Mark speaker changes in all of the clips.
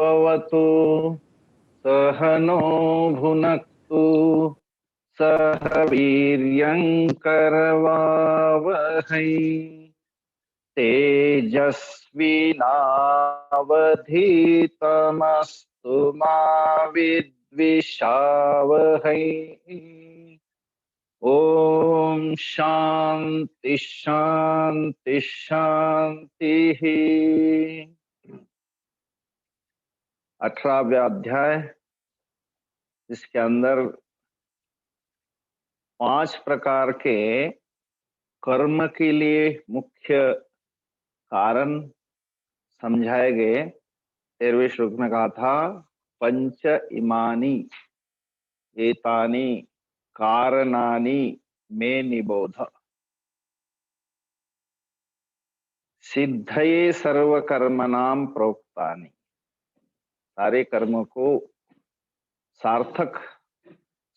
Speaker 1: भवतु सहनो भुनक्तु सह वीर्यङ्करवावहै तेजस्विनावधीतमस्तु मा विद्विषावहै। ओम शांति शांति शांति। 18वां अध्याय, जिसके अंदर 5 प्रकार के कर्म के लिए मुख्य कारण समझाए गए। 13वें श्लोक में कहा था पंच इमानी एतानी कारणानि मे निबोध सिद्धये सर्व कर्मणाम प्रोक्तानि। सारे कर्म को सार्थक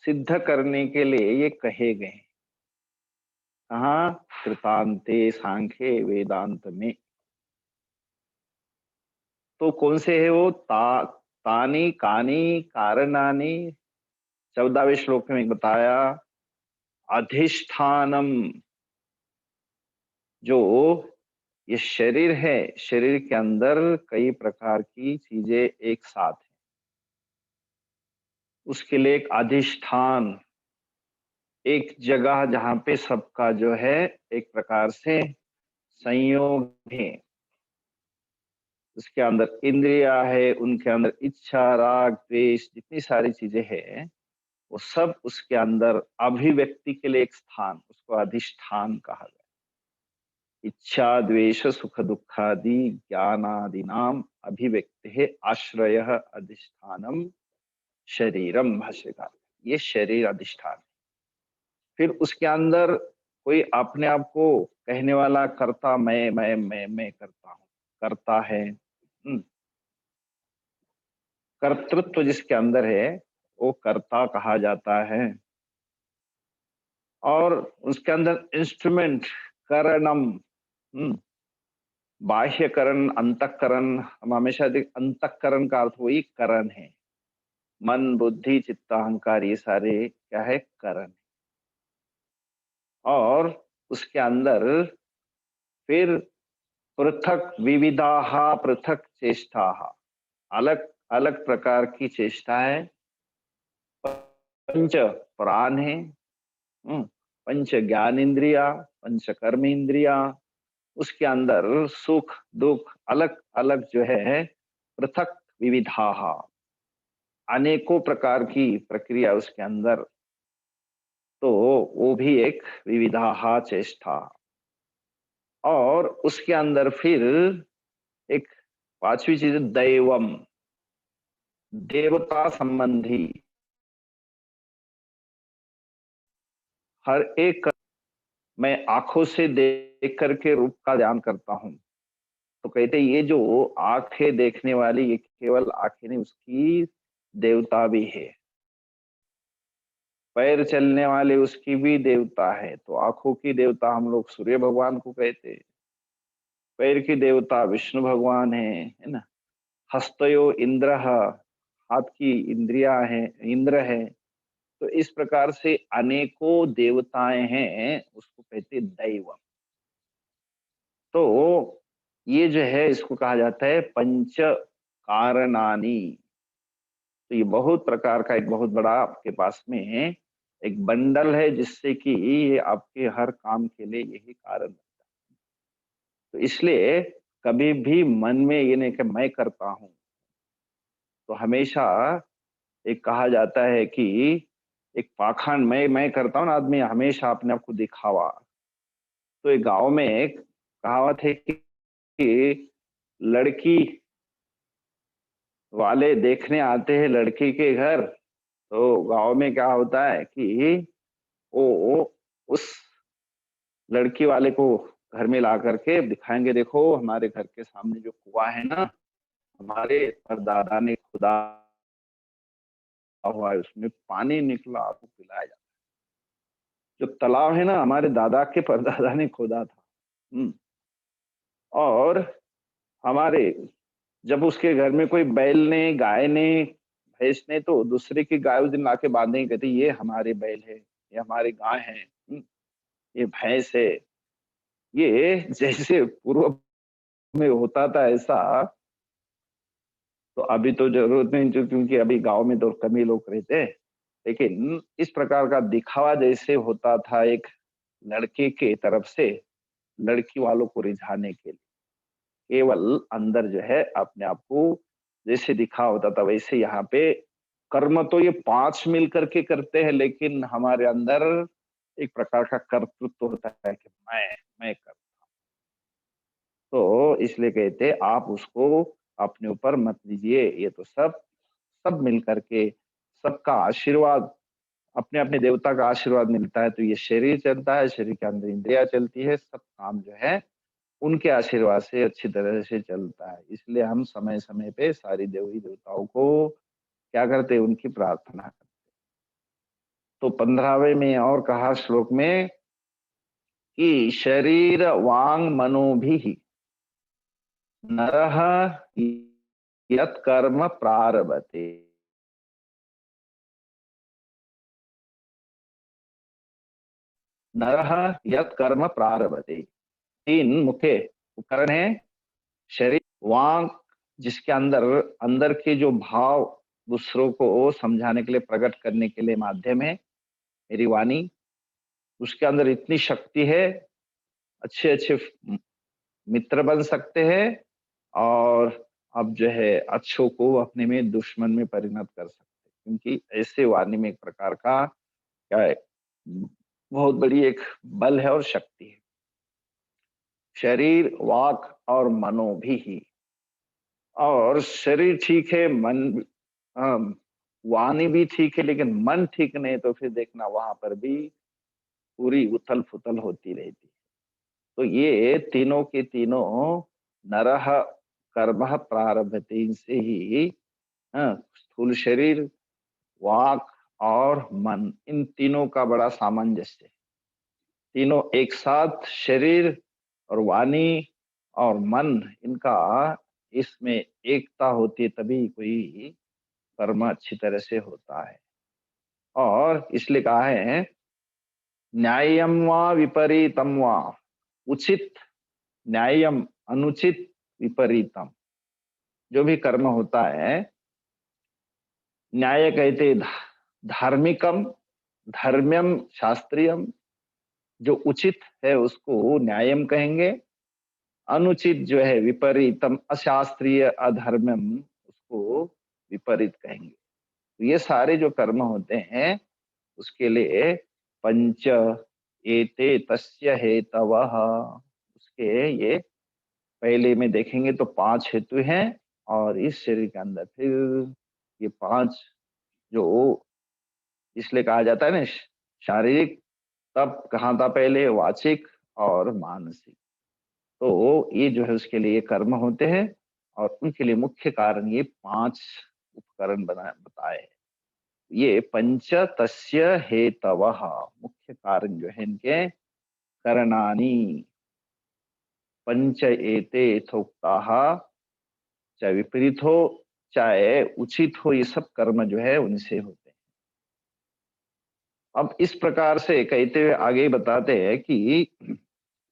Speaker 1: सिद्ध करने के लिए ये कहे गए। कहाँ? कृतांते सांख्ये वेदांत में। तो कौन से है वो? तानी कानी कारणानि। 14वें श्लोक में बताया अधिष्ठानम, जो ये शरीर है, शरीर के अंदर कई प्रकार की चीजें एक साथ है, उसके लिए एक अधिष्ठान, एक जगह जहां पे सबका जो है एक प्रकार से संयोग है। उसके अंदर इंद्रिया है, उनके अंदर इच्छा राग द्वेष जितनी सारी चीजें हैं, वो सब उसके अंदर अभिव्यक्ति के लिए एक स्थान, उसको अधिष्ठान कहा गया। इच्छा द्वेष सुख दुखादि ज्ञानादि नाम अभिव्यक्ति है आश्रय अधिष्ठानम शरीरम। भाष्यकार, ये शरीर अधिष्ठान। फिर उसके अंदर कोई अपने आप को कहने वाला करता, मैं करता हूं, करता है। कर्तृत्व जिसके अंदर है वो कर्ता कहा जाता है। और उसके अंदर इंस्ट्रूमेंट करणम, बाह्यकरण अंतःकरण। हम हमेशा देख, अंतःकरण का अर्थ वही करण है। मन बुद्धि चित्त अहंकार, ये सारे क्या है? करण। और उसके अंदर फिर पृथक विविधा पृथक चेष्टा, अलग अलग प्रकार की चेष्टाएं। पंच प्राण है, पंच ज्ञान इंद्रिया, पंच कर्म इंद्रिया। उसके अंदर सुख दुख अलग अलग जो है पृथक विविधा, अनेकों प्रकार की प्रक्रिया उसके अंदर। तो वो भी एक विविधा चेष्टा। और उसके अंदर फिर एक 5वीं चीज दैवम, देवता संबंधी। हर एक मैं आंखों से देख करके रूप का ध्यान करता हूं, तो कहते ये जो आंखें देखने वाली, ये केवल आंखें नहीं, उसकी देवता भी है। पैर चलने वाले, उसकी भी देवता है। तो आंखों की देवता हम लोग सूर्य भगवान को कहते हैं, पैर की देवता विष्णु भगवान है ना। हस्तयो इंद्र, हाथ की इंद्रिया है, इंद्र है। तो इस प्रकार से अनेकों देवताएं हैं, उसको कहते दैव। तो ये जो है इसको कहा जाता है पंच कारणानी। तो ये बहुत प्रकार का एक बहुत बड़ा आपके पास में एक बंडल है, जिससे कि ये आपके हर काम के लिए यही कारण बनता है। तो इसलिए कभी भी मन में ये नहीं कि मैं करता हूं। तो हमेशा एक कहा जाता है कि एक पाखंड, मैं करता हूं ना, आदमी हमेशा अपने आप को दिखावा। तो एक गांव में एक कहावत है कि लड़की वाले देखने आते हैं लड़की के घर। तो गांव में क्या होता है कि वो उस लड़की वाले को घर में ला करके दिखाएंगे, देखो हमारे घर के सामने जो कुआं है ना, हमारे परदादा ने खुदा हुआ है, उसमें पानी निकला, आपको पिलाया जाता है। जो तालाब है ना, हमारे दादा के परदादा ने खोदा था। और हमारे जब उसके घर में कोई बैल ने, गाय ने, भैंस ने, तो दूसरे की गाय उस दिन लाके बांधेंगे, कहते ये हमारे बैल है, ये हमारी गाय है, ये भैंस है। ये जैसे पूर्व में होता था ऐसा, तो अभी तो जरूरत नहीं, क्योंकि अभी गांव में तो कम ही लोग रहते हैं। लेकिन इस प्रकार का दिखावा जैसे होता था एक लड़के के तरफ से लड़की वालों को रिझाने के लिए, केवल अंदर जो है अपने आप को जैसे दिखा होता था, वैसे यहाँ पे कर्म तो ये 5 मिल करके करते हैं, लेकिन हमारे अंदर एक प्रकार का कर्तृत्व होता है कि मैं कर। तो इसलिए कहते आप उसको अपने ऊपर मत लीजिए, ये तो सब सब मिल करके सबका आशीर्वाद, अपने अपने देवता का आशीर्वाद मिलता है, तो ये शरीर चलता है, शरीर के अंदर इंद्रिया चलती है, सब काम जो है उनके आशीर्वाद से अच्छी तरह से चलता है। इसलिए हम समय समय पे सारी देवी देवताओं को क्या करते हैं, उनकी प्रार्थना करते। तो 15वें में और कहा श्लोक में कि शरीर वांग मनो भी नरः यत् कर्म प्रारभते। नरः यत् कर्म प्रारभते, 3 मुख्य उपकरण है। शरीर, वांग जिसके अंदर अंदर के जो भाव दूसरों को समझाने के लिए, प्रकट करने के लिए माध्यम है मेरी वाणी, उसके अंदर इतनी शक्ति है, अच्छे अच्छे मित्र बन सकते हैं, और अब जो है अच्छों को अपने में दुश्मन में परिणत कर सकते हैं, क्योंकि ऐसे वाणी में एक प्रकार का क्या है, बहुत बड़ी एक बल है और शक्ति है। शरीर, वाक और मनो भी ही, और शरीर ठीक है, मन वाणी भी ठीक है, लेकिन मन ठीक नहीं तो फिर देखना वहां पर भी पूरी उथल पुथल होती रहती। तो ये तीनों के तीनों नरह कर्म प्रारभते, इनसे ही स्थूल शरीर, वाक और मन, इन तीनों का बड़ा सामंजस्य है। तीनों एक साथ, शरीर और वाणी और मन, इनका इसमें एकता होती है, तभी कोई कर्म अच्छी तरह से होता है। और इसलिए कहा है न्याय्यम वा विपरीतम वा, उचित, न्याय्यम अनुचित, विपरीतम, जो भी कर्म होता है, न्याय कहते धार्मिकम, धर्म्यम शास्त्रीयम, जो उचित है उसको न्यायम कहेंगे, अनुचित जो है विपरीतम, अशास्त्रीय, अधर्म्यम, उसको विपरीत कहेंगे। तो ये सारे जो कर्म होते हैं उसके लिए पंच एते तस्य हेतवः, उसके ये पहले में देखेंगे तो 5 हेतु हैं, और इस शरीर के अंदर फिर ये 5 जो, इसलिए कहा जाता है ना शारीरिक, तब कहा था पहले वाचिक और मानसिक। तो ये जो है उसके लिए कर्म होते हैं, और उनके लिए मुख्य कारण ये 5 उपकरण बताए हैं। ये पंच तस्य हेतवः, मुख्य कारण जो है इनके, करणानि पंच एते यथोक्ताः, चाहे विपरीत हो चाहे उचित हो, ये सब कर्म जो है उनसे होते हैं। अब इस प्रकार से कहते हुए आगे बताते हैं कि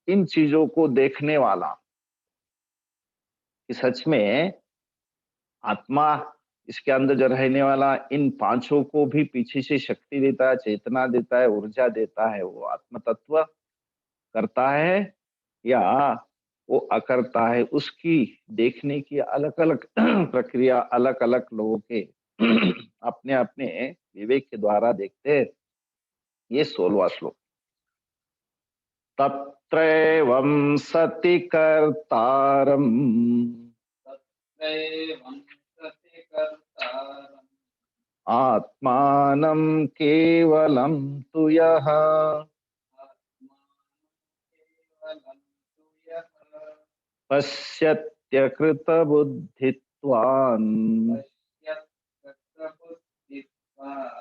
Speaker 1: इन चीजों को देखने वाला कि सच में आत्मा, इसके अंदर जो रहने वाला, इन पांचों को भी पीछे से शक्ति देता है, चेतना देता है, ऊर्जा देता है, वो आत्म तत्व करता है या वो अकर्ता है, उसकी देखने की अलग अलग प्रक्रिया अलग अलग लोगों के अपने अपने विवेक के द्वारा देखते हैं। ये 16वां श्लोक। तत्रैवं सति कर्तारम् आत्मानं केवलं तु यः पश्यत्यकृतबुद्धित्वान्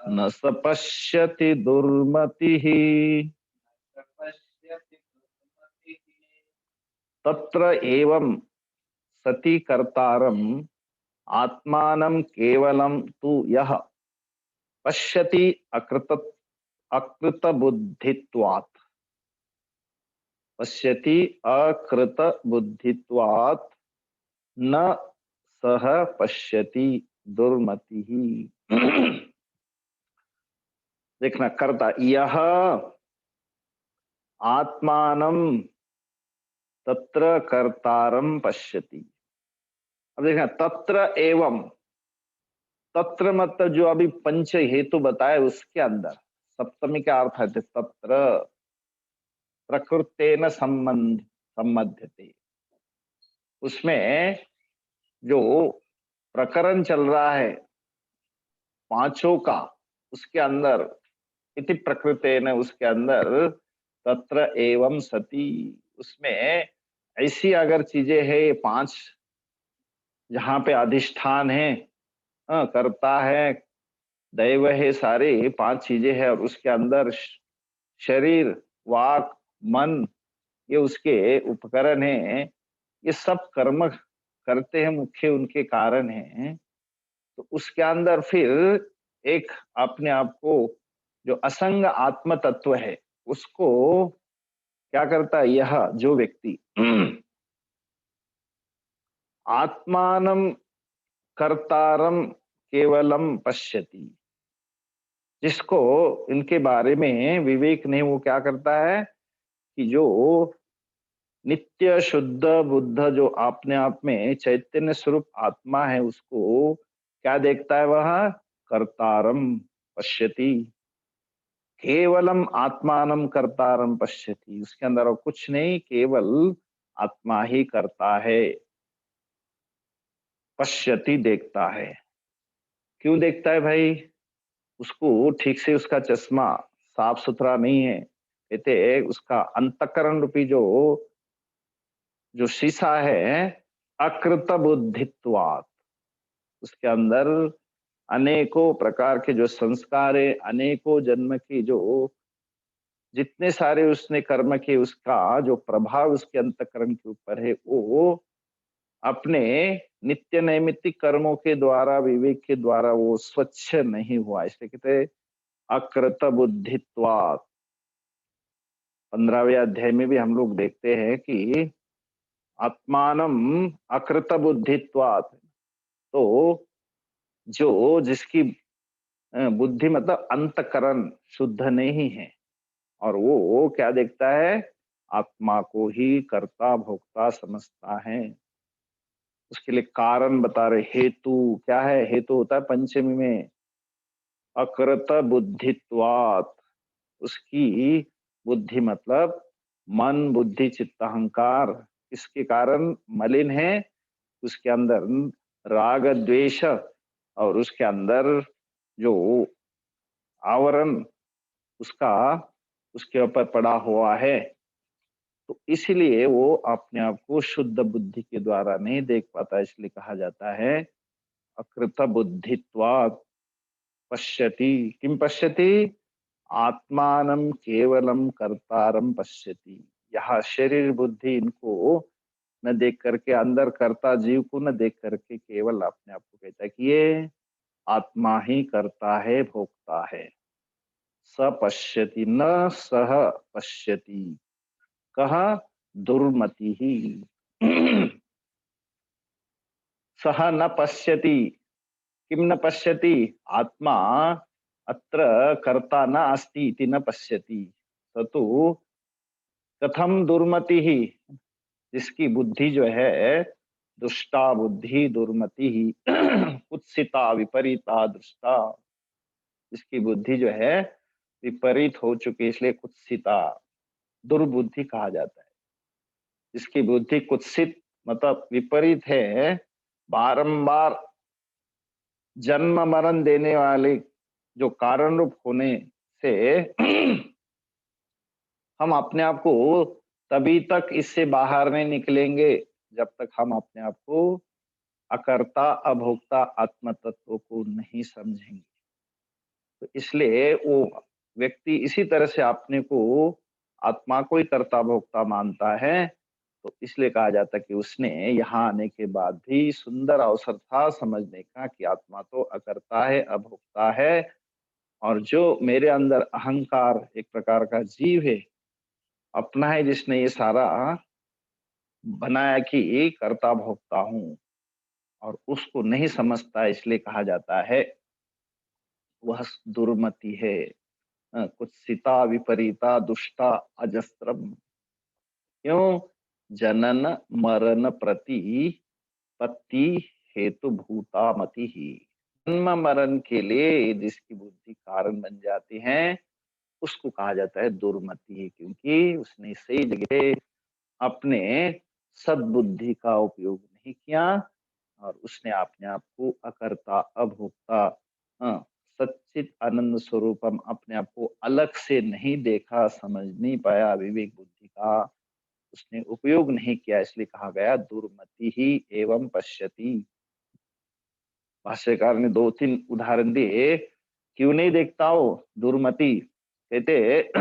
Speaker 1: न स पश्यति दुर्मतिः। तत्र एवं सति कर्तारम आत्मानं केवलं तु यह पश्यति अकृत बुद्धित्वात्, पश्यति अकृत बुद्धित्वात् न सह पश्यति दुर्मति ही। देखना, कर्ता यह आत्मानं तत्र कर्तारम पश्यति। अब देखना, तत्र एवं, तत्र मतलब जो अभी पंच हेतु बताए उसके अंदर सप्तमी का अर्थ है तत्र प्रकृतेन संबध्यते। उसमें जो प्रकरण चल रहा है पांचों का, उसके अंदर इति प्रकृतेन, उसके अंदर तत्र एवं सती, उसमें ऐसी अगर चीजें है ये पांच, जहां पे अधिष्ठान है, कर्ता है, दैव है, सारे पांच चीजें हैं, और उसके अंदर शरीर, वाक, मन, ये उसके उपकरण हैं, ये सब कर्म करते हैं, मुख्य उनके कारण हैं। तो उसके अंदर फिर एक अपने आप को जो असंग आत्म तत्व है उसको क्या करता है, यह जो व्यक्ति आत्मानं कर्तारम केवलम पश्यति, जिसको इनके बारे में विवेक नहीं, वो क्या करता है कि जो नित्य शुद्ध बुद्ध जो अपने आप में चैतन्य स्वरूप आत्मा है, उसको क्या देखता है, वह कर्तारम पश्यति, केवलम आत्मानं कर्तारम पश्यति, उसके अंदर और कुछ नहीं, केवल आत्मा ही करता है। पश्यति देखता है, क्यों देखता है भाई, उसको ठीक से उसका चश्मा साफ सुथरा नहीं है, कहते उसका अंतकरण रूपी जो जो शीशा है अकृत बुद्धित्वात्, उसके अंदर अनेकों प्रकार के जो संस्कार है, अनेकों जन्म की जो जितने सारे उसने कर्म किए, उसका जो प्रभाव उसके अंतकरण के ऊपर है, वो अपने नित्य नैमित्तिक कर्मों के द्वारा, विवेक के द्वारा वो स्वच्छ नहीं हुआ, इसलिए कहते हैं अकृत बुद्धित्वात्। 15वें अध्याय में भी हम लोग देखते हैं कि आत्मानम अकृत बुद्धित्वात्, तो जो जिसकी बुद्धि मतलब अंतकरण शुद्ध नहीं है, और वो क्या देखता है, आत्मा को ही कर्ता भोक्ता समझता है। उसके लिए कारण बता रहे, हेतु क्या है, हेतु होता है पंचमी में अकृत बुद्धित्वात्, उसकी बुद्धि मतलब मन बुद्धि चित्त अहंकार इसके कारण मलिन है, उसके अंदर राग द्वेष, और उसके अंदर जो आवरण उसका उसके ऊपर पड़ा हुआ है, तो इसलिए वो अपने आप को शुद्ध बुद्धि के द्वारा नहीं देख पाता, इसलिए कहा जाता है अकृत बुद्धित्वात् पश्यति, किम पश्यति, आत्मानं केवलम कर्तारम पश्यति। यह शरीर बुद्धि इनको न देख करके, अंदर कर्ता जीव को न देख करके, केवल अपने आप को कहता है कि ये आत्मा ही करता है, भोगता है। स पश्यति न सह पश्यति, कहा दुर्मति ही। सह न पश्यति, किम न पश्यति, आत्मा अत्र कर्ता न अस्ति इति न पश्यति, ततु कथम दुर्मति ही, जिसकी बुद्धि जो है दुष्टा बुद्धि, दुर्मति ही कुत्सिता विपरीता दृष्टा, जिसकी बुद्धि जो है विपरीत हो चुकी, इसलिए कुत्सिता दुर्बुद्धि कहा जाता है। जिसकी बुद्धि कुत्सित मतलब विपरीत है, बारंबार जन्म मरण देने वाले जो कारण रूप होने से हम अपने आप को तभी तक इससे बाहर नहीं निकलेंगे जब तक हम अपने आप को अकर्ता अभोक्ता आत्म तत्व को नहीं समझेंगे। तो इसलिए वो व्यक्ति इसी तरह से अपने को आत्मा को ही कर्ता भोक्ता मानता है, तो इसलिए कहा जाता है कि उसने यहाँ आने के बाद भी सुंदर अवसर था समझने का कि आत्मा तो अकर्ता है, अभोक्ता है, और जो मेरे अंदर अहंकार एक प्रकार का जीव है, अपना है, जिसने ये सारा बनाया कि कर्ता भोक्ता हूँ, और उसको नहीं समझता, इसलिए कहा जाता है वह दुर्मति है, कुत्सिता विपरीता दुष्टा अजस्त्रम। क्यों? जनन मरण प्रति पत्ति हेतु भूता मति ही। जन्म मरण के लिए जिसकी बुद्धि कारण बन जाती है, उसको कहा जाता है दुर्मति, क्योंकि उसने सही जगह अपने सद्बुद्धि का उपयोग नहीं किया, और उसने अपने आप को अकर्ता, अभोक्ता, सच्चित आनंद स्वरूपम, अपने आप को अलग से नहीं देखा, समझ नहीं पाया, विवेक बुद्धि का उसने उपयोग नहीं किया, इसलिए कहा गया दुर्मति ही एवं पश्यति। भाष्यकार ने 2-3 उदाहरण दिए, क्यों नहीं देखता हो दुर्मति, कहते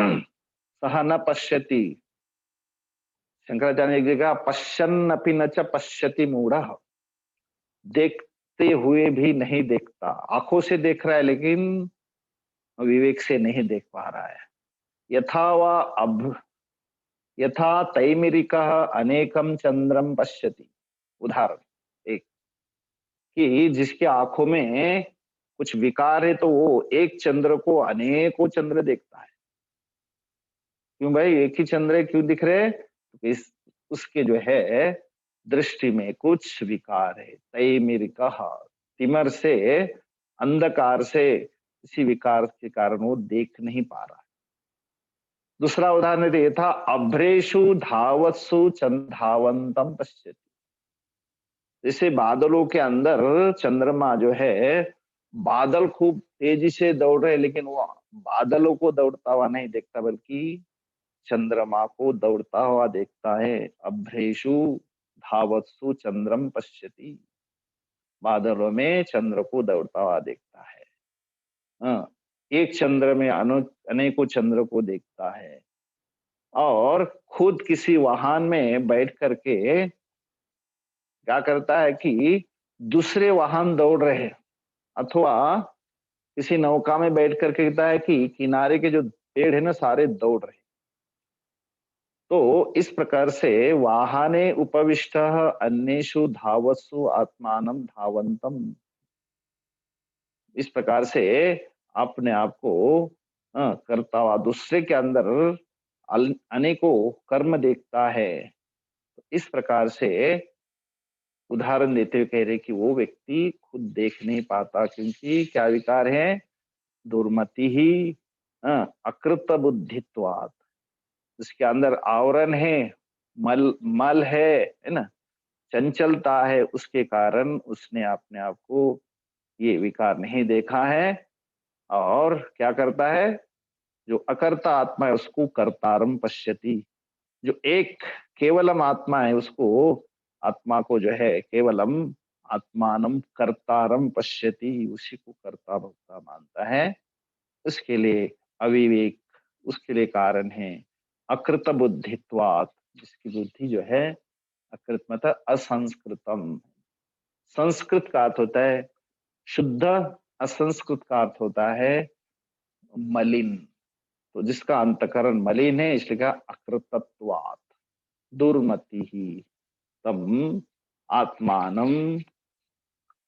Speaker 1: सह न पश्यति। शंकराचार्य ने एक जगह पश्यन् अपि न च पश्यति मूढ़ः, देखते हुए भी नहीं देखता, आंखों से देख रहा है लेकिन विवेक से नहीं देख पा रहा है। यथा वा अब यथा तैमिरिकः अनेकम चंद्रम पश्यति। उदाहरण एक, कि जिसके आंखों में कुछ विकार है तो वो एक चंद्र को अनेकों चंद्र देखता है। क्यों भाई, एक ही चंद्र है, क्यों दिख रहे? इस उसके जो है दृष्टि में कुछ विकार है। तैमिरिकः, तिमर से, अंधकार से, इसी विकार के कारण वो देख नहीं पा रहा। दूसरा उदाहरण ये था, अभ्रेषु धावत्सु चंद्रावंतम पश्यति। जैसे बादलों के अंदर चंद्रमा जो है, बादल खूब तेजी से दौड़ रहे, लेकिन वो बादलों को दौड़ता हुआ नहीं देखता, बल्कि चंद्रमा को दौड़ता हुआ देखता है। अभ्रेषु धावत्सु चंद्रम पश्यति, बादलों में चंद्र को दौड़ता हुआ देखता है। हाँ, एक चंद्र में अनेकों चंद्र को देखता है। और खुद किसी वाहन में बैठ करके क्या करता है कि दूसरे वाहन दौड़ रहे हैं, अथवा किसी नौका में बैठ करके कहता है कि किनारे के जो पेड़ है ना, सारे दौड़ रहे। तो इस प्रकार से वाहने उपविष्ट अन्येषु धावत्सु आत्मानं धावंतम, इस प्रकार से अपने आप को करता हुआ दूसरे के अंदर अनेकों कर्म देखता है। तो इस प्रकार से उदाहरण देते हुए कह रहे कि वो व्यक्ति खुद देख नहीं पाता, क्योंकि क्या विकार है? दुर्मति ही अकृत बुद्धित्वात्, उसके अंदर आवरण है, मल मल है ना, चंचलता है, उसके कारण उसने अपने आप को ये विकार नहीं देखा है। और क्या करता है? जो अकर्ता आत्मा है उसको कर्तारम पश्यति। जो एक केवलम आत्मा है, उसको आत्मा को जो है केवलम आत्मानम कर्तारम पश्यति, उसी को कर्ता भोक्ता मानता है। उसके लिए अविवेक उसके लिए कारण है। अकृत बुद्धित्वात्, जिसकी बुद्धि जो है अकृत मतलब असंस्कृतम। संस्कृत का अर्थ होता है शुद्ध, असंस्कृत का अर्थ होता है मलिन। तो जिसका अंतकरण मलिन है, इसलिए कहा अकृतत्वात्, दुर्मति ही तम आत्मानम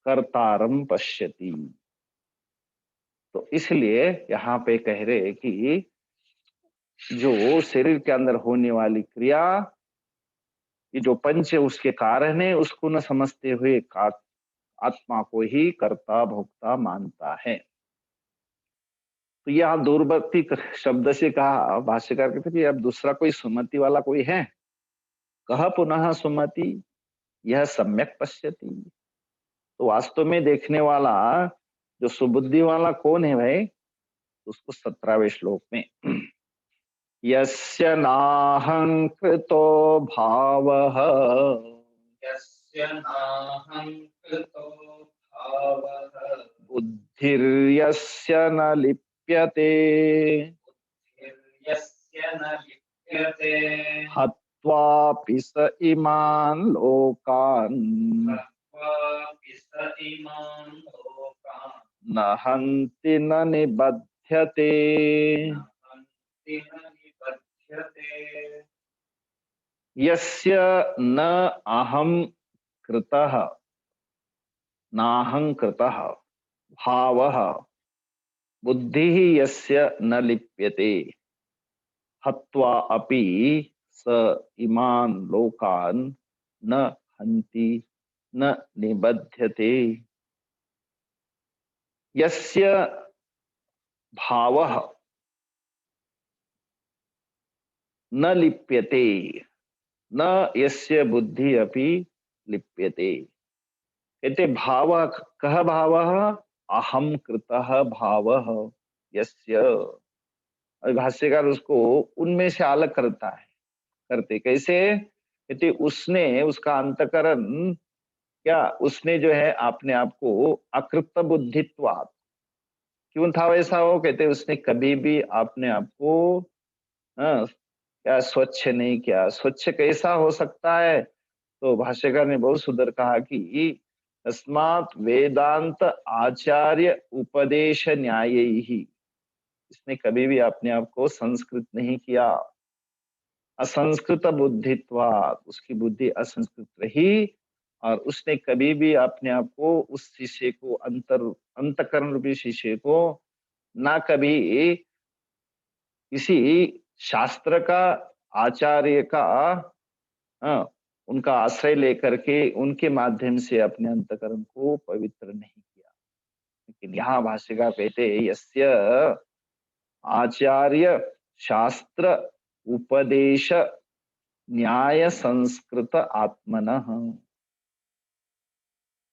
Speaker 1: कर्तारम पश्यति। तो इसलिए यहाँ पे कह रहे कि जो शरीर के अंदर होने वाली क्रिया, ये जो पंच है उसके कारण है, उसको न समझते हुए आत्मा को ही कर्ता भोक्ता मानता है। तो यहाँ दुर्मति शब्द से कहा, भाष्यकार कहते कि अब दूसरा कोई सुमति वाला कोई है? कह पुनः सुमति यह सम्यक पश्यति। तो वास्तव में देखने वाला, जो सुबुद्धि वाला कौन है भाई? उसको 17वें श्लोक में यस्य नाहंकृतो भावः,
Speaker 2: यस्य नाहंकृतो भावः,
Speaker 1: बुद्धिर्यस्य न लिप्यते,
Speaker 2: बुद्धिर्यस्य न लिप्यते,
Speaker 1: हत्वा हत्वापि स इमान् लोकान्
Speaker 2: हत्वापि स इमान् लोकान्
Speaker 1: न हन्ति न निबध्यते।
Speaker 2: न हन्ति न निबध्यते।
Speaker 1: यस्य न अहं कृतः नाहं कृतः भावः बुद्धिः यस्य न लिप्यते हत्वा अपि स इमान् लोकान् न हन्ति न निबध्यते। यस्य भावः न लिप्यते न यस्य बुद्धि अपि लिप्यते। कहते भाव कह भावः अहम कृतः भावः यस्य। और भाष्यकार उसको उनमें से अलग करता है। करते कैसे? कहते उसने उसका अंतकरण क्या उसने जो है अपने आप को अकृत बुद्धित्वात्। क्यों था वैसा? हो कहते उसने कभी भी अपने आप को हाँ, क्या स्वच्छ नहीं किया। स्वच्छ कैसा हो सकता है? तो भाष्यकार ने बहुत सुंदर कहा कि तस्मात् वेदांत आचार्य उपदेश न्याय ही। इसने कभी भी अपने आप को संस्कृत नहीं किया। असंस्कृत बुद्धित्वात् उसकी बुद्धि असंस्कृत रही और उसने कभी भी अपने आप को उस शीशे को अंतकरण रूपी शीशे को ना कभी किसी शास्त्र का आचार्य का हाँ, उनका आश्रय लेकर के उनके माध्यम से अपने अंतकरण को पवित्र नहीं किया। लेकिन यहाँ भाष्यकार कहते यस्य आचार्य शास्त्र उपदेश न्याय संस्कृत आत्मनः।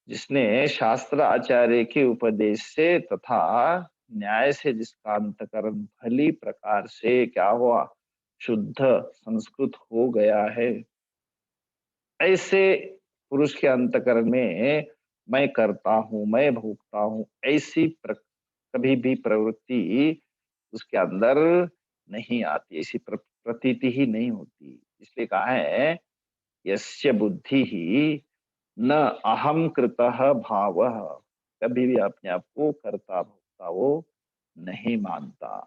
Speaker 1: जिसने शास्त्र आचार्य के उपदेश से तथा न्याय से जिसका अंतकरण भली प्रकार से क्या हुआ? शुद्ध संस्कृत हो गया है। ऐसे पुरुष के अंतकरण में मैं करता हूं मैं भोगता हूं ऐसी कभी भी प्रवृत्ति उसके अंदर नहीं आती। ऐसी प्रतीति ही नहीं होती। इसलिए कहा है यस्य बुद्धि ही न अहम कृतः भावः। कभी भी अपने आप को करता भोगता वो नहीं मानता।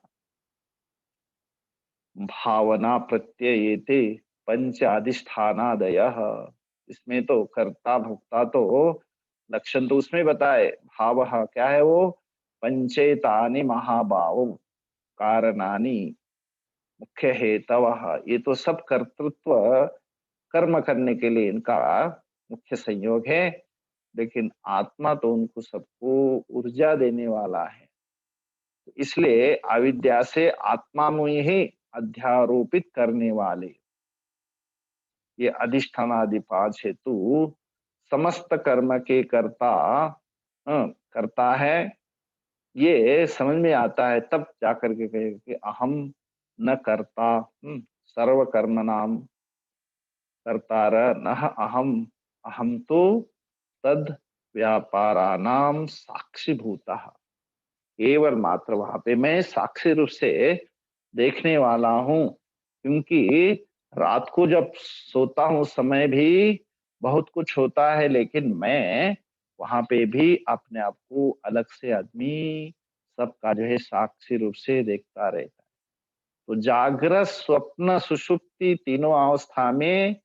Speaker 1: भावना प्रत्ययेते पंच अधिष्ठानादयः। इसमें तो कर्ता भोक्ता तो लक्षण तो उसमें बताए। भाव क्या है? वो पंचेतानि महाभाव कारणानि मुख्य हेतवः। ये तो सब कर्तृत्व कर्म करने के लिए इनका मुख्य संयोग है। लेकिन आत्मा तो उनको सबको ऊर्जा देने वाला है। इसलिए अविद्या से आत्मा में ही अध्यारोपित करने वाले ये अधिष्ठान आदि पांच हेतु समस्त कर्म के कर्ता करता है। ये समझ में आता है तब जाकर के कहे कि अहम न करता सर्व कर्म नाम कर्तार न अहम अहम तो तद व्यापारानाम साक्षी भूता। केवल मात्र वहां पे मैं साक्षी रूप से देखने वाला हूं। क्योंकि रात को जब सोता हूं उस समय भी बहुत कुछ होता है लेकिन मैं वहां पे भी अपने आप को अलग से आदमी सबका जो है साक्षी रूप से देखता रहता है। तो जागृत स्वप्न सुषुप्ति तीनों अवस्था में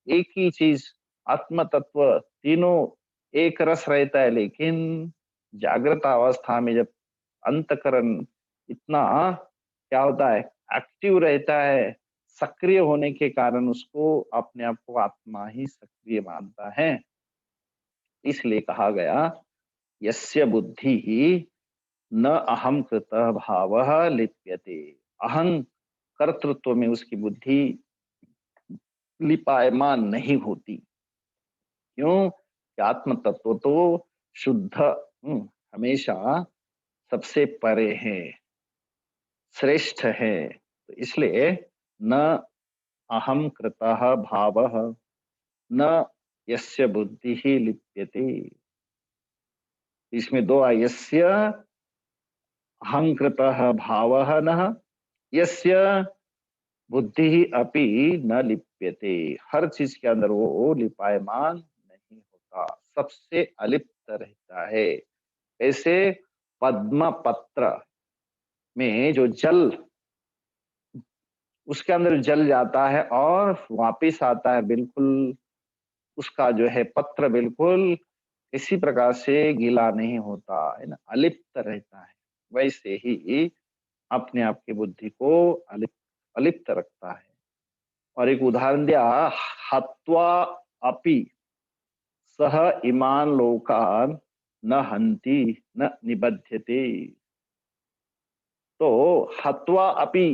Speaker 1: एक ही चीज आत्म तत्व तीनों एक रस रहता है। लेकिन जागृत अवस्था में जब अंतकरण इतना क्या होता है? एक्टिव रहता है। सक्रिय होने के कारण उसको अपने आप को आत्मा ही सक्रिय मानता है। इसलिए कहा गया यस्य बुद्धि ही न अहम कृत भावः लिप्यते। अहं कर्तृत्व में उसकी बुद्धि लिपायमान नहीं होती। क्यों? कि आत्म तत्व तो शुद्ध हमेशा सबसे परे है, श्रेष्ठ है। तो इसलिए न अहम कृतः भावः न यस्य बुद्धि ही लिप्यते। इसमें दो यस्य अहं कृतः भावः न यस्य बुद्धि ही अपि न लिप्यते, हर चीज के अंदर वो लिपायमान नहीं होता, सबसे अलिप्त रहता है। ऐसे पद्म पत्र में जो जल, उसके अंदर जल जाता है और वापिस आता है, बिल्कुल उसका जो है पत्र बिल्कुल इसी प्रकार से गीला नहीं होता है ना, अलिप्त रहता है। वैसे ही अपने आप की बुद्धि को अलिप्त अलिप्त रखता है। और एक उदाहरण दिया, हत्वा अपि सह इमान लोकान न हंति न निबध्यते। तो हत्वा अपि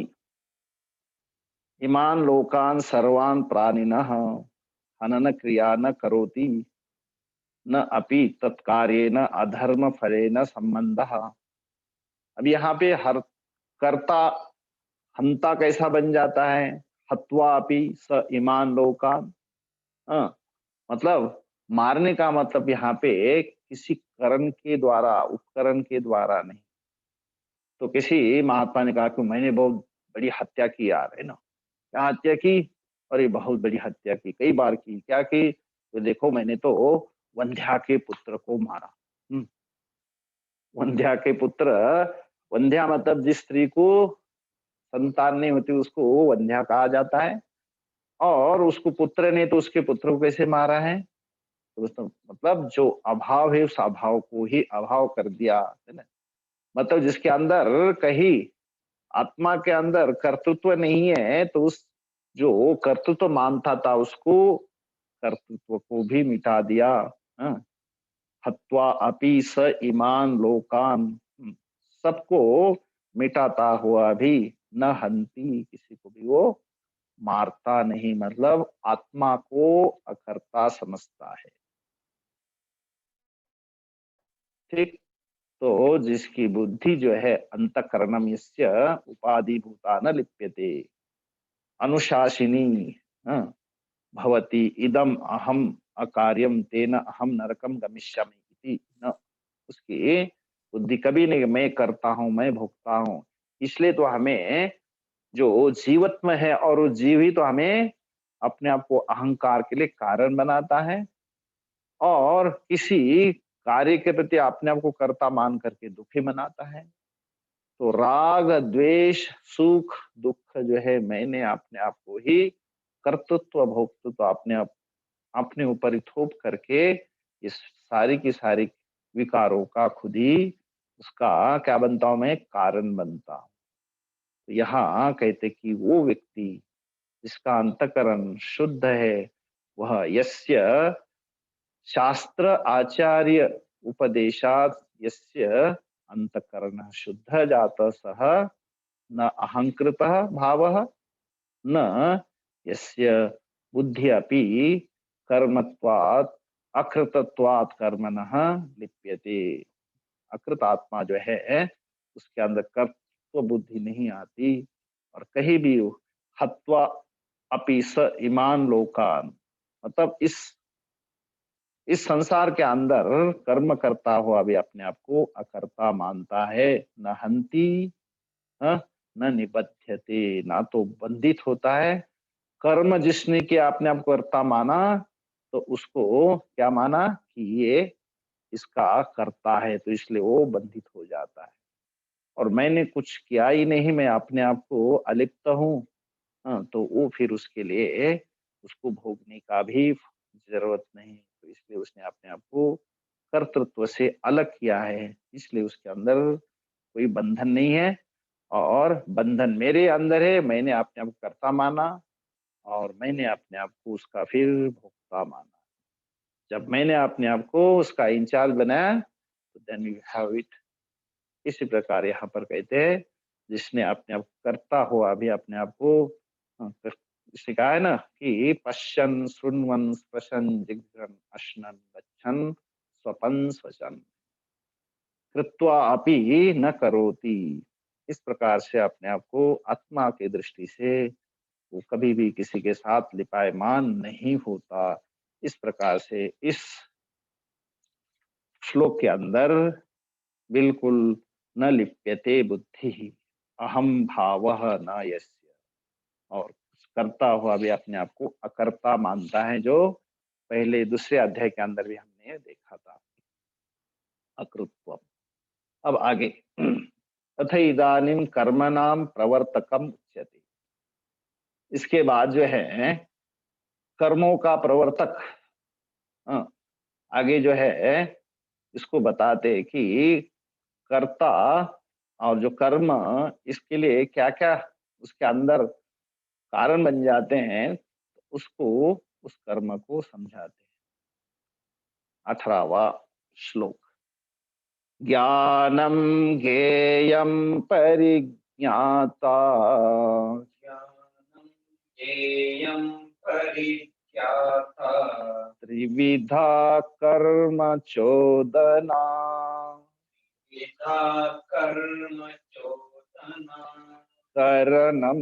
Speaker 1: इमान लोकान सर्वान प्राणिनः हनन क्रिया न करोति न अपि तत्कार्येण अधर्म फलेन संबंधः। अब यहाँ पे हर कर्ता हंता कैसा बन जाता है, हत्वा अपि स इमान लोकान। हाँ, मतलब मारने का मतलब यहाँ पे किसी करण के द्वारा, उपकरण के द्वारा नहीं। तो किसी महात्मा ने कहा कि मैंने बहुत बड़ी हत्या की यार, है ना, क्या हत्या की? अरे बहुत बड़ी हत्या की, कई बार की। क्या की? तो देखो मैंने तो वंध्या के पुत्र को मारा। वंध्या के पुत्र, वंध्या मतलब जिस स्त्री को संतान नहीं होती उसको वंध्या कहा जाता है। और उसको पुत्र ने तो उसके पुत्र को कैसे मारा है? तो मतलब जो अभाव है उस अभाव को ही अभाव कर दिया, है ना। मतलब जिसके अंदर कहीं आत्मा के अंदर कर्तृत्व नहीं है, तो उस जो कर्तृत्व मानता था उसको, कर्तृत्व को भी मिटा दिया। हाँ? हत्वा अपि स इमान लोकान, सबको मिटाता हुआ भी न हंती, किसी को भी वो मारता नहीं, मतलब आत्मा को अकर्ता समझता है। ठीक। तो जिसकी बुद्धि जो है अंतःकरणम यस्य उपाधि भूता न लिप्यते अनुशासिनी, हाँ, भवति इदम अहम अकार्यम तेन अहम नरकम गमिष्यामि इति न। उसकी बुद्धि कभी नहीं मैं करता हूं, मैं भोगता हूं। इसलिए तो हमें जो जीवत्व है, और वो जीव ही तो हमें अपने आप को अहंकार के लिए कारण बनाता है, और किसी कार्य के प्रति अपने आप को कर्ता मान करके दुखी बनाता है। तो राग द्वेष सुख दुख जो है, मैंने अपने आप को ही कर्तृत्व भोक्तृत्व अपने आप अपने ऊपर ही थोप करके इस सारी की सारी विकारों का खुद ही उसका क्या बनता हूं, मैं कारण बनता हूं। तो यहाँ कहते कि वो व्यक्ति जिसका अंतकरण शुद्ध है, वह यस्य शास्त्र आचार्य उपदेशात यस्य अंतकरण शुद्ध जात सह न अहंकृत भावः न यस्य बुद्धि अपि कर्मत्वात् अकृतत्वात् कर्मणः लिप्यते। अकृत आत्मा जो है उसके अंदर कर्तृत्व बुद्धि नहीं आती, और कहीं भी हत्वा अपि स इमान लोकान, मतलब इस संसार के अंदर कर्म करता हुआ भी अपने आप को अकर्ता मानता है। न हंति, हाँ, न निबध्यते, ना तो बंधित होता है। कर्म जिसने किया अपने आप को कर्ता माना, तो उसको क्या माना कि ये इसका कर्ता है, तो इसलिए वो बंधित हो जाता है। और मैंने कुछ किया ही नहीं, मैं अपने आप को अलिप्त हूँ, हाँ, तो वो फिर उसके लिए उसको भोगने का भी जरूरत नहीं, तो इसलिए उसने अपने आप को कर्तृत्व से अलग किया है। इसलिए उसके अंदर कोई बंधन नहीं है, और बंधन मेरे अंदर है, मैंने अपने आप को कर्ता माना और मैंने अपने आप को उसका फिर भोक्ता माना। जब मैंने अपने आप को उसका इंचार्ज बनाया, तो देन यू हैव इट। इसी प्रकार यहाँ पर कहते हैं, जिसने अपने आप को करता हुआ भी अपने आप को सिखाया है ना, कि पश्यन शृण्वन स्पशन जिघ्रन अश्नन गच्छन स्वपन स्वचन कृत्वा अपि न करोति। इस प्रकार से अपने आप को आत्मा की दृष्टि से वो कभी भी किसी के साथ लिपायमान नहीं होता। इस प्रकार से इस श्लोक के अंदर बिल्कुल न लिप्यते बुद्धि अहम भावः न यस्य, और करता हुआ भी अपने आप को अकर्ता मानता है, जो पहले दूसरे अध्याय के अंदर भी हमने देखा था, अकृत्वम। अब आगे अथ इदानीं कर्मणाम प्रवर्तकम उच्यते। इसके बाद जो है कर्मों का प्रवर्तक, हाँ, आगे जो है इसको बताते हैं कि कर्ता और जो कर्म, इसके लिए क्या क्या उसके अंदर कारण बन जाते हैं, उसको, उस कर्म को समझाते हैं। 18वां श्लोक। ज्ञानम ज्ञेयम परिज्ञाता
Speaker 2: ज्ञानं ज्ञेयं परिज्ञाता
Speaker 1: त्रिविधा कर्म चोदना।
Speaker 2: यथा कर्म चोदना
Speaker 1: करणम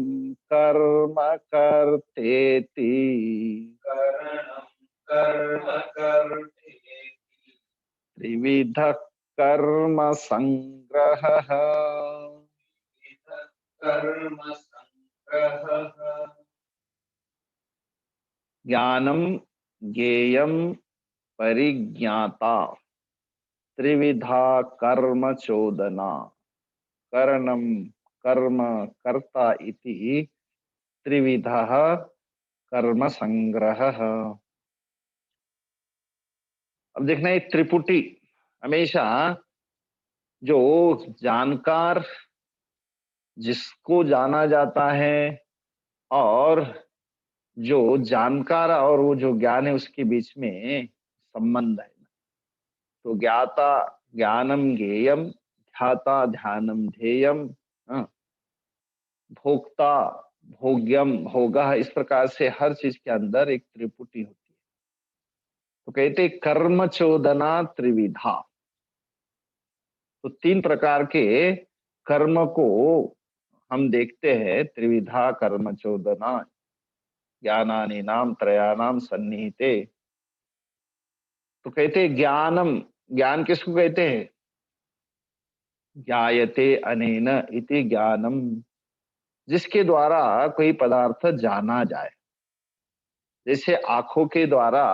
Speaker 1: कर्म कर्तेति
Speaker 2: करणं कर्म कर्तेति
Speaker 1: त्रिविध कर्म संग्रहः।
Speaker 2: इह कर्म संग्रहः।
Speaker 1: ज्ञानम ज्ञेयम परिज्ञाता त्रिविधा कर्म चोदना। करणम कर्म कर्ता इति त्रिविधः कर्म संग्रहः। अब देखना ये त्रिपुटी हमेशा जो जानकार, जिसको जाना जाता है, और जो जानकार और वो जो ज्ञान है उसके बीच में संबंध है। तो ज्ञाता ज्ञानम ज्ञेयम, ध्याता ध्यानम ध्येयम, हाँ, भोक्ता भोग्यम भोगः। इस प्रकार से हर चीज के अंदर एक त्रिपुटी होती है। तो कहते कर्म चोदना त्रिविधा। तो तीन प्रकार के कर्म को हम देखते हैं। त्रिविधा कर्म चोदना ज्ञानानि नाम त्रयाणाम सन्निहिते। तो कहते हैं ज्ञानम, ज्ञान किसको कहते हैं? ज्ञायते अनेन इति ज्ञानम, जिसके द्वारा कोई पदार्थ जाना जाए। जैसे आंखों के द्वारा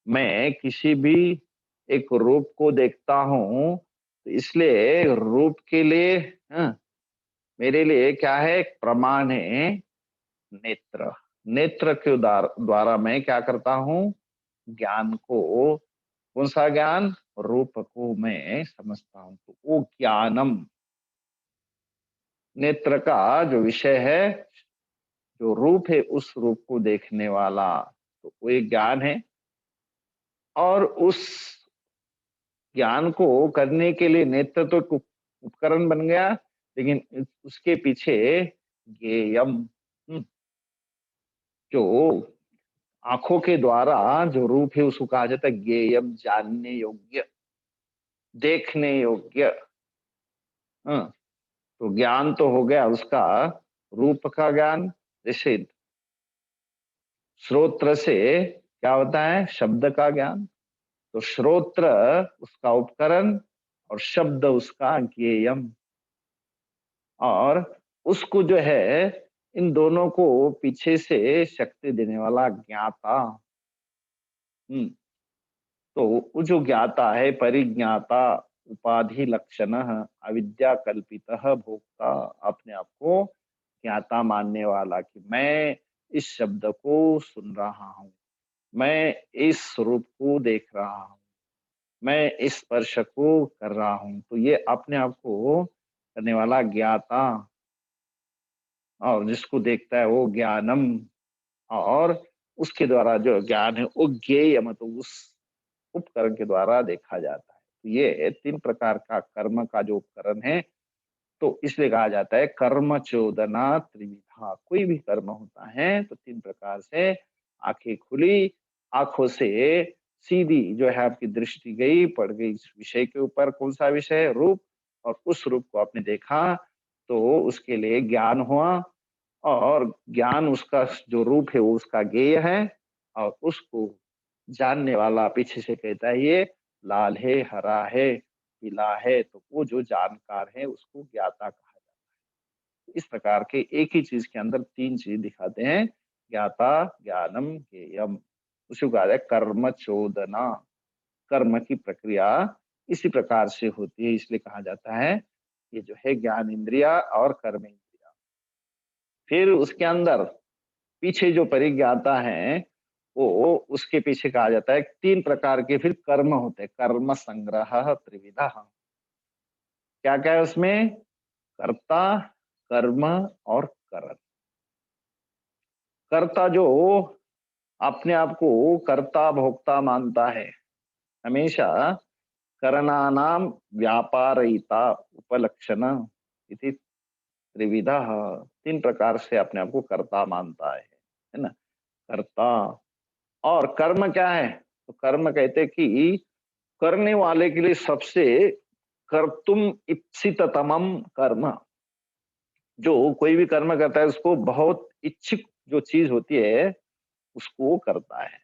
Speaker 1: मैं किसी भी एक रूप को देखता हूं, तो इसलिए रूप के लिए, हाँ, मेरे लिए क्या है? एक प्रमाण है नेत्र। नेत्र के द्वारा मैं क्या करता हूं? ज्ञान को, कौन सा ज्ञान? रूप को मैं समझता हूं। तो वो ज्ञानम, नेत्र का जो विषय है, जो रूप है, उस रूप को देखने वाला, तो वो एक ज्ञान है। और उस ज्ञान को करने के लिए नेत्र तो एक उपकरण बन गया, लेकिन उसके पीछे ज्ञेयम, जो आंखों के द्वारा जो रूप है उसको कहा जाता है ज्ञेयम, जानने योग्य, देखने योग्य। हाँ, तो ज्ञान तो हो गया उसका रूप का ज्ञान। जैसे श्रोत्र से क्या होता है? शब्द का ज्ञान। तो श्रोत्र उसका उपकरण और शब्द उसका ज्ञेयम। और उसको जो है, इन दोनों को पीछे से शक्ति देने वाला ज्ञाता। हम्म, तो वो जो ज्ञाता है, परिज्ञाता, उपाधि लक्षण अविद्या कल्पित भोक्ता, अपने आप को ज्ञाता मानने वाला कि मैं इस शब्द को सुन रहा हूँ, मैं इस रूप को देख रहा हूँ, मैं इस स्पर्श को कर रहा हूँ। तो ये अपने आप को करने वाला ज्ञाता, और जिसको देखता है वो ज्ञानम। और उसके द्वारा जो ज्ञान है वो ज्ञेय, मतलब उस उपकरण के द्वारा देखा जाता है। तो ये तीन प्रकार का कर्म का जो उपकरण है, तो इसलिए कहा जाता है कर्म चोदना त्रिविधा। कोई भी कर्म होता है तो तीन प्रकार से, आंखें खुली, आंखों से सीधी जो है आपकी दृष्टि गई, पड़ गई इस विषय के ऊपर। कौन सा विषय? रूप। और उस रूप को आपने देखा, तो उसके लिए ज्ञान हुआ। और ज्ञान, उसका जो रूप है वो उसका ज्ञेय है, और उसको जानने वाला पीछे से कहता है ये लाल है, हरा है, पीला है। तो वो जो जानकार है उसको ज्ञाता कहा जाता है। इस प्रकार के एक ही चीज के अंदर तीन चीज दिखाते हैं, ज्ञाता, ज्ञानम, ज्ञेयम। उसी को कहा जाए कर्म चोदना। कर्म की प्रक्रिया इसी प्रकार से होती है, इसलिए कहा जाता है ये जो है ज्ञान इंद्रिया और कर्म इंद्रिया। फिर उसके अंदर पीछे जो परिज्ञाता है वो उसके पीछे कहा जाता है तीन प्रकार के फिर कर्म होते हैं, कर्म संग्रह त्रिविधा। क्या क्या है उसमें? कर्ता, कर्म और करण। कर्ता जो अपने आप को कर्ता भोक्ता मानता है, हमेशा करणानाम व्यापारयिता उपलक्षण इति त्रिविधा। तीन प्रकार से अपने आप को कर्ता मानता है ना, कर्ता। और कर्म क्या है? तो कर्म कहते कि करने वाले के लिए सबसे कर्तुम इप्सिततमम कर्म। जो कोई भी कर्म करता है उसको बहुत इच्छित जो चीज होती है उसको वो करता है।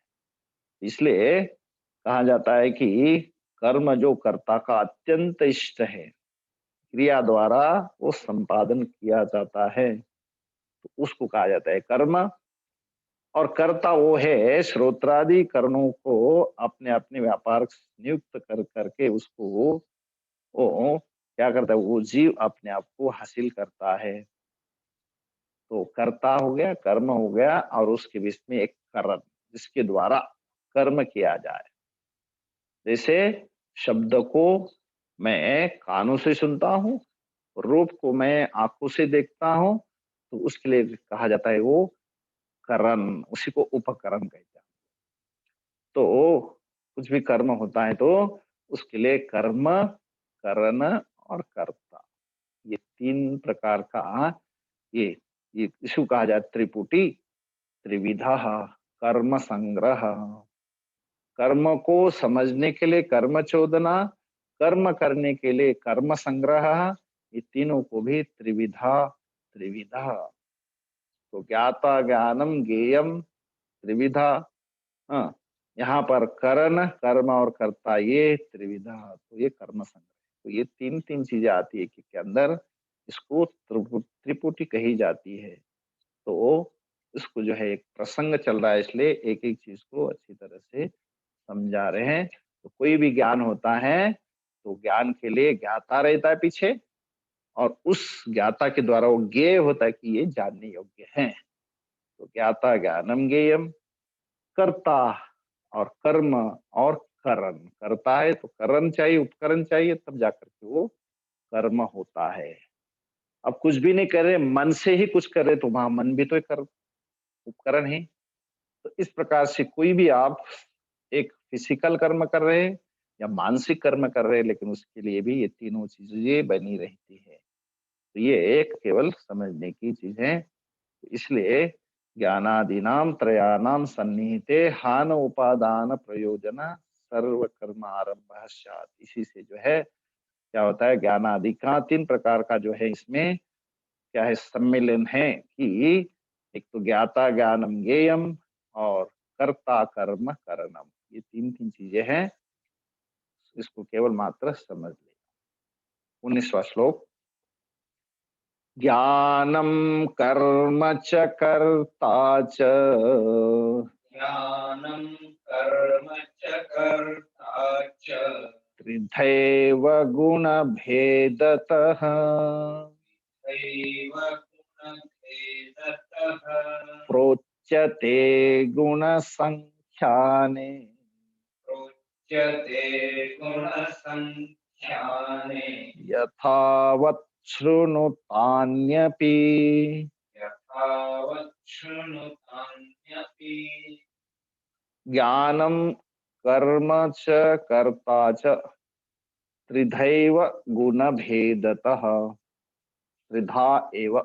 Speaker 1: इसलिए कहा जाता है कि कर्म जो कर्ता का अत्यंत इष्ट है, क्रिया द्वारा वो संपादन किया जाता है, तो उसको कहा जाता है कर्म। और कर्ता वो है श्रोत्रादि कर्णों को अपने अपने व्यापार नियुक्त कर करके उसको वो क्या करता है, वो जीव अपने आप को हासिल करता है। तो कर्ता हो गया, कर्म हो गया, और उसके बीच में एक करण जिसके द्वारा कर्म किया जाए। जैसे शब्द को मैं कानों से सुनता हूँ, रूप को मैं आंखों से देखता हूँ, तो उसके लिए कहा जाता है वो करण, उसी को उपकरण कहते हैं। तो कुछ भी कर्म होता है तो उसके लिए कर्म, करण और कर्ता, ये तीन प्रकार का ये ये इसको कहा जाए त्रिपुटी त्रिविधा कर्म संग्रह। कर्म को समझने के लिए कर्म चोदना, कर्म करने के लिए कर्म संग्रह, ये तीनों को भी त्रिविधा त्रिविधा। तो ज्ञाता, ज्ञानम, ज्ञेयम, त्रिविधा। हाँ, यहाँ पर करण, कर्म और कर्ता, ये त्रिविधा, तो ये कर्म संग्रह। तो ये तीन तीन चीजें आती है कि के अंदर, इसको त्रिपुटी कही जाती है। तो इसको जो है एक प्रसंग चल रहा है, इसलिए एक एक चीज को अच्छी तरह से समझा रहे हैं। तो कोई भी ज्ञान होता है तो ज्ञान के लिए ज्ञाता रहता है पीछे, और उस ज्ञाता के द्वारा वो ज्ञेय होता है कि ये जानने योग्य है। तो ज्ञाता, ज्ञानम, ज्ञेयम, कर्ता और कर्म और करण। करता है तो करण चाहिए, उपकरण चाहिए, तब जाकर के वो कर्म होता है। अब कुछ भी नहीं कर रहे, मन से ही कुछ कर रहे, तो वहां मन भी तो एक उपकरण है। तो इस प्रकार से कोई भी आप एक फिजिकल कर्म कर रहे हैं या मानसिक कर्म कर रहे हैं, लेकिन उसके लिए भी ये तीनों चीजें बनी रहती है। तो ये एक केवल समझने की चीज है। इसलिए ज्ञानादीनाम त्रयाणाम सन्निहिते हान उपादान प्रयोजन सर्व कर्म आरंभ स्यात्। इसी से जो है क्या होता है, ज्ञानादि का तीन प्रकार का जो है इसमें क्या है, सम्मिलन है कि एक तो ज्ञाता, ज्ञानम, ज्ञेयम, और कर्ता, कर्म, करणम, ये तीन तीन चीजें हैं। इसको केवल मात्र समझ ले। 19वां श्लोक। ज्ञानम कर्म च कर्ता च
Speaker 2: ज्ञानं कर्म च कर्ता च
Speaker 1: त्रिधैव गुणभेदतः
Speaker 2: दैव गुणभेदतः
Speaker 1: प्रोच्यते गुणसंख्याने
Speaker 2: प्रोच्यते गुणसङ्ख्याने
Speaker 1: यथावत् शृणुतान्यपि।
Speaker 2: यथावत् शृणुतान्यपि
Speaker 1: ज्ञानम कर्म च कर्ता च त्रिधैव गुणभेदतः त्रिधा एव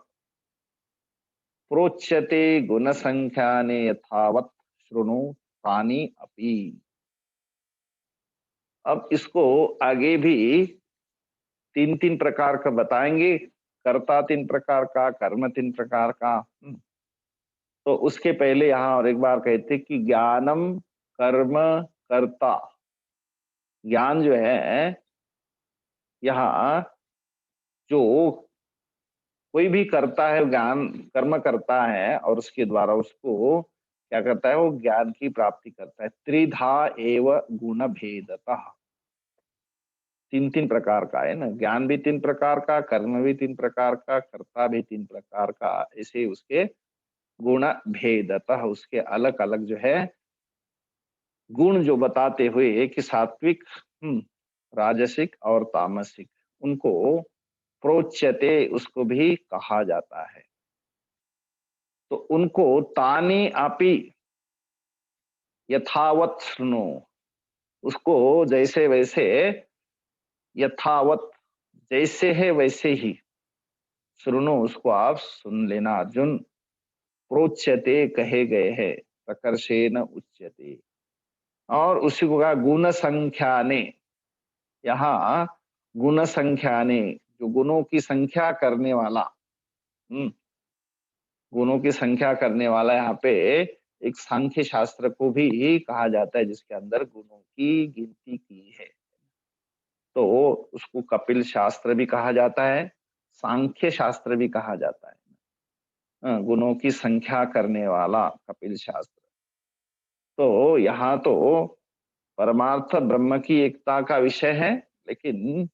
Speaker 1: प्रोच्यते गुणसंख्याने यथावत् शृणु तानि अपि। अब इसको आगे भी तीन तीन प्रकार का बताएंगे, कर्ता तीन प्रकार का, कर्म तीन प्रकार का। तो उसके पहले यहाँ और एक बार कहते कि ज्ञानम कर्म कर्ता। ज्ञान जो है यहाँ जो कोई भी करता है ज्ञान कर्म करता है और उसके द्वारा उसको क्या करता है, वो ज्ञान की प्राप्ति करता है। त्रिधा एव गुण भेदतः, तीन तीन प्रकार का है ना, ज्ञान भी तीन प्रकार का, कर्म भी तीन प्रकार का, कर्ता भी तीन प्रकार का, ऐसे उसके गुण भेदतः, उसके अलग अलग जो है गुण जो बताते हुए कि सात्विक, राजसिक और तामसिक, उनको प्रोच्यते, उसको भी कहा जाता है। तो उनको तानी अपि यथावत सुनो, उसको जैसे वैसे, यथावत जैसे है वैसे ही सुनो, उसको आप सुन लेना अर्जुन। प्रोच्यते कहे गए हैं, प्रकर्षेण उच्यते, और उसी को कहा गुण संख्याने। यहाँ गुण संख्याने, जो गुणों की संख्या करने वाला, गुणों की संख्या करने वाला, यहाँ पे एक सांख्य शास्त्र को भी कहा जाता है जिसके अंदर गुणों की गिनती की है। तो उसको कपिल शास्त्र भी कहा जाता है, सांख्य शास्त्र भी कहा जाता है। गुणों की संख्या करने वाला कपिल शास्त्र। तो यहाँ तो परमार्थ ब्रह्म की एकता का विषय है, लेकिन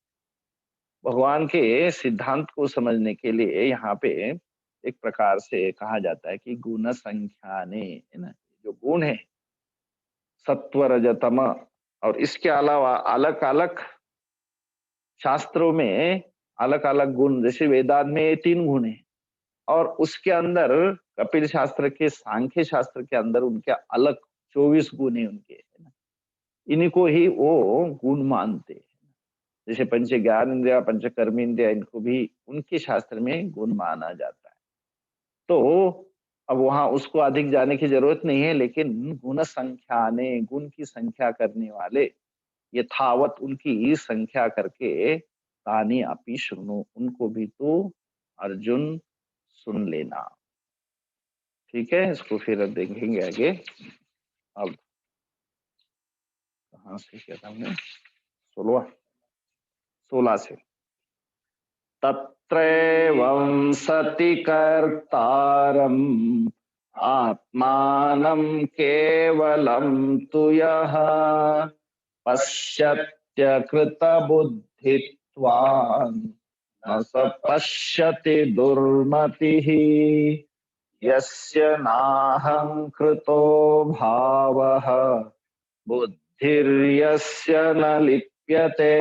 Speaker 1: भगवान के सिद्धांत को समझने के लिए यहाँ पे एक प्रकार से कहा जाता है कि गुण संख्याने, है ना, जो गुण है सत्व रजतम, और इसके अलावा अलग अलग शास्त्रों में अलग अलग गुण, जैसे वेदांत में तीन गुण है, और उसके अंदर कपिल शास्त्र के, सांख्य शास्त्र के अंदर उनके अलग 24 गुण है उनके, है ना, इन्हीं को ही वो गुण मानते हैं। जैसे पंच ज्ञान इंद्रिया, पंच कर्म इंद्रिया, इनको भी उनके शास्त्र में गुण माना जाता है। तो अब वहां उसको अधिक जाने की जरूरत नहीं है, लेकिन गुण संख्या ने, गुण की संख्या करने वाले, यथावत उनकी संख्या करके, तानी अपि सुनो, उनको भी तो अर्जुन सुन लेना। ठीक है, इसको फिर देखेंगे आगे। अब कहाँ से किया था हमने, 16 से। तत्रैवं सति कर्तारम् आत्मानं केवलं तु यः पश्यत्यकृतबुद्धित्वान् न स पश्यति दुर्मतिः। यस्य नाहं कृतो भावः बुद्धिर्यस्य न लिप्यते,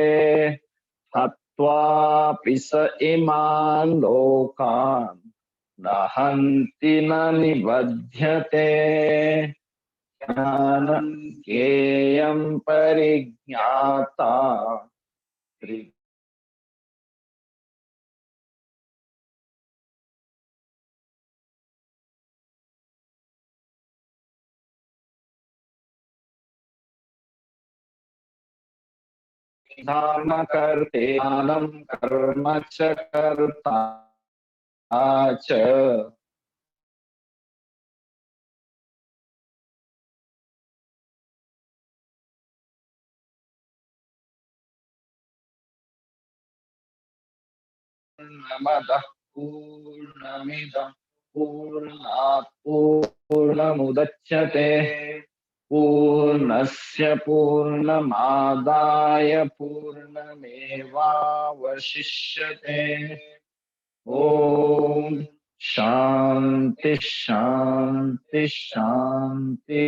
Speaker 1: हत्वापि स इमान् लोकान् न हन्ति न निबध्यते। ज्ञानं ज्ञेयं परिज्ञाता कर्म कर्ते ज्ञानं कर्म च कर्ता च। पूर्णमदः पूर्णमिदं पूर्णात् पूर्णमुदच्यते, पूर्णस्य पूर्णमादाय पूर्णमेवावशिष्यते। ओम शांति शांति शांति।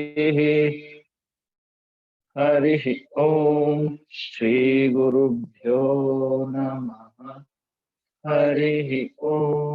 Speaker 1: हरि ओम। श्री गुरुभ्यो नमः। हरि ओम।